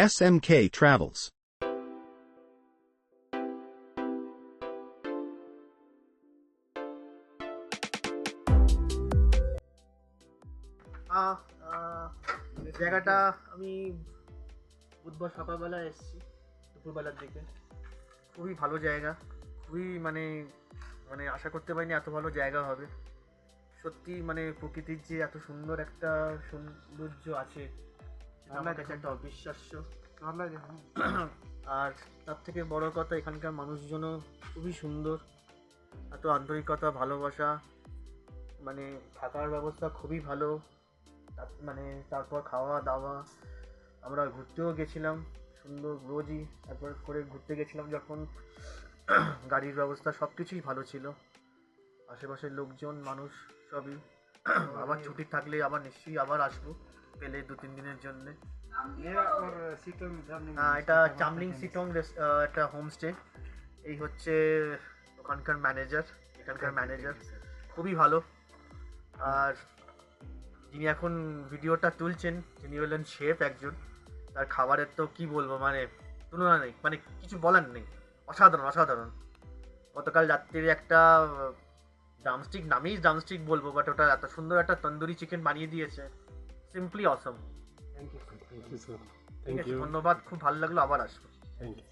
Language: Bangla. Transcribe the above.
SMK Travels. জায়গাটা আমি বুধবার সকালবেলা এসেছি, দুপুরবেলার দিকে। খুবই ভালো জায়গা, খুবই মানে মানে আশা করতে পারিনি এত ভালো জায়গা হবে। সত্যি মানে প্রকৃতির যে এত সুন্দর একটা সৌন্দর্য আছে, আমার কাছে একটা অবিশ্বাস্য। আর তার থেকে বড় কথা, এখানকার মানুষজনও খুবই সুন্দর, এত আন্তরিকতা, ভালোবাসা, মানে থাকার ব্যবস্থা খুবই ভালো। মানে তারপর খাওয়া দাওয়া, আমরা ঘুরতেও গেছিলাম সুন্দর, রোজই একবার করে ঘুরতে গেছিলাম যখন। গাড়ির ব্যবস্থা সব কিছুই ভালো ছিল, আশেপাশের লোকজন, মানুষ সবই। আবার ছুটি থাকলে আবার নিশ্চয়ই আবার আসবো, পেলে 2-3 দিনের জন্যে। এটা চামলিং সিটং একটা হোমস্টে। এই হচ্ছে ওখানকার ম্যানেজার, এখানকার ম্যানেজার খুবই ভালো। আর যিনি এখন ভিডিওটা তুলছেন, যিনি হলেন শেফ একজন, তার খাবারের তো কি বলবো, মানে তুলনা নেই, মানে কিছু বলার নেই, অসাধারণ অসাধারণ। গতকাল রাত্রিরে একটা ড্রামস্টিক, নামেই ড্রামস্টিক বলবো, বাট ওটা এত সুন্দর একটা তন্দুরি চিকেন বানিয়ে দিয়েছে, simply awesome. Thank you sir. ঠিক আছে, ধন্যবাদ, খুব ভালো লাগলো, আবার আসবো। Thank you.